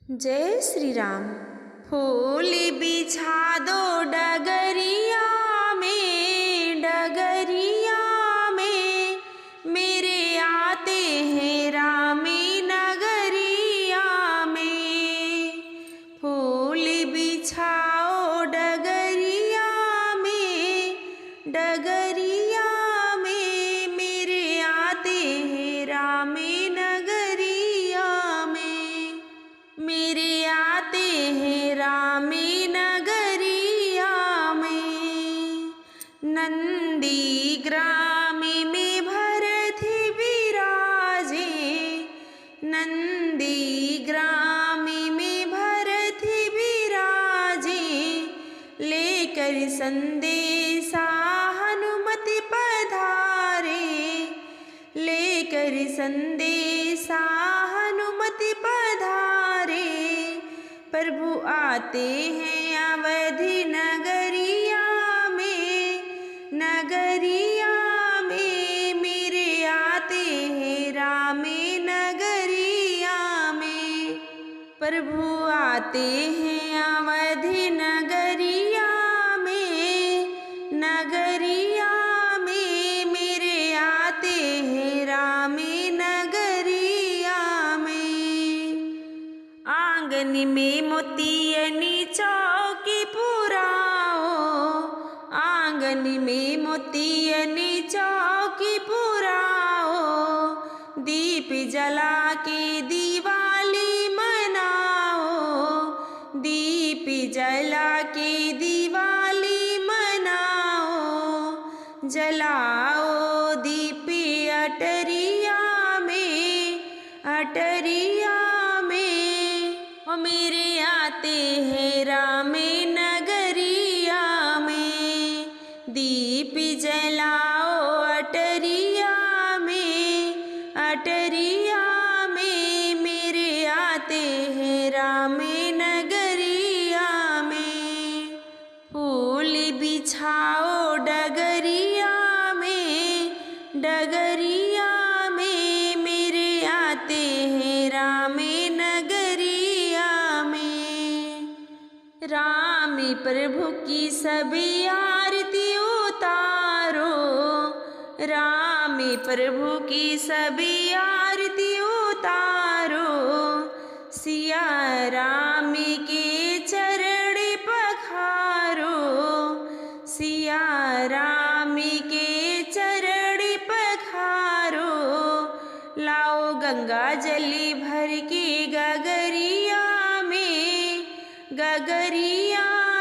जय श्री राम। फूल बिछा दो डगरिया में मेरे आते हैं रामी नगरिया में। फूल बिछाओ डगरिया में मेरे आते हैं रामी नगरिया में। मेरे आते हैं रामी नगरिया में। नंदी ग्राम में भरथी विराजे, नंदी ग्राम में भरथी विराजे। लेकर संदेशा हनुमति पधारे, लेकर संदेशा हनुमति पधारे। प्रभु आते हैं अवधि नगरिया में मेरे आते हैं रामी नगरिया में। प्रभु आते हैं अवधि नगरिया में मेरे आते हैं रामी नगरिया में। आंगन में मोतियनी चौकी पुराओ, आंगन में मोतियनी चौकी पुराओ। दीप जला के दिवाली मनाओ, दीप जला के दिवाली मनाओ। जलाओ दीप अटरिया में ओ मेरे आते हैं रामी नगरिया में। दीप जलाओ अटरिया में मेरे आते हैं रामी नगरिया में। फूल बिछाओ डगरिया में मेरे आते हैं रामी नगरिया में। रामी प्रभु की सभी आरती उतारो, रामी प्रभु की सभी आरती उतारो। सिया रामी के चरण पखारो, सिया रामी के चरण पखारो। लाओ गंगा जली भर के गगरिया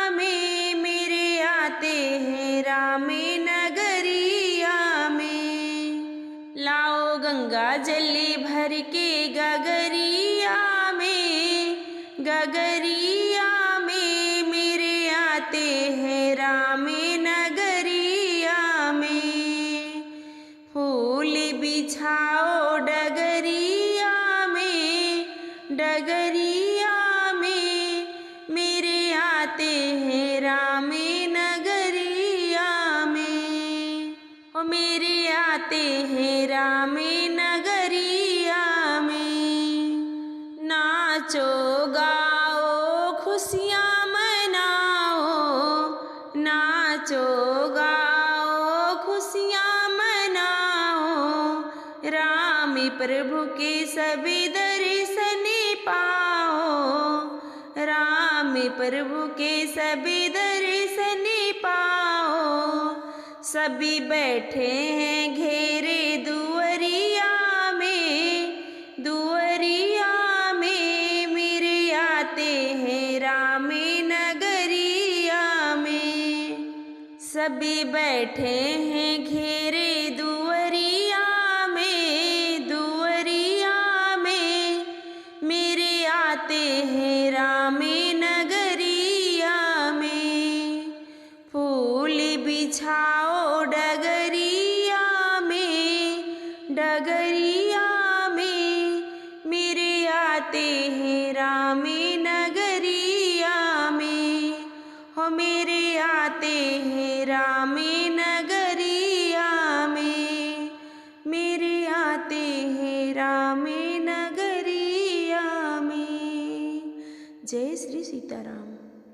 में मेरे आते हैं रामी नगरिया में। लाओ गंगा जली भर के गगरिया में मेरे आते हैं रामी नगरिया में। फूल बिछाओ डगरिया में मेरे आते हैं रामी नगरिया में। ओ मेरे आते हैं रामी नगरिया में। नाचो गाओ खुशियाँ मनाओ, नाचो गाओ खुशियाँ मनाओ। रामी प्रभु के सभी दर्शन पाओ, रामी प्रभु के सभी दर्शन पाओ। सभी बैठे हैं घेरे दुअरिया में मेरे आते हैं रामी नगरिया में। सभी बैठे हैं घेरे दुअरिया में मेरे आते हैं रामी नगरिया में। फूल बिछाओ डगरिया में मेरे आते हैं रामी नगरिया में। हो मेरे आते हैं रामी नगरिया में, मेरे आते हैं रामी नगरिया में। जय श्री सीताराम।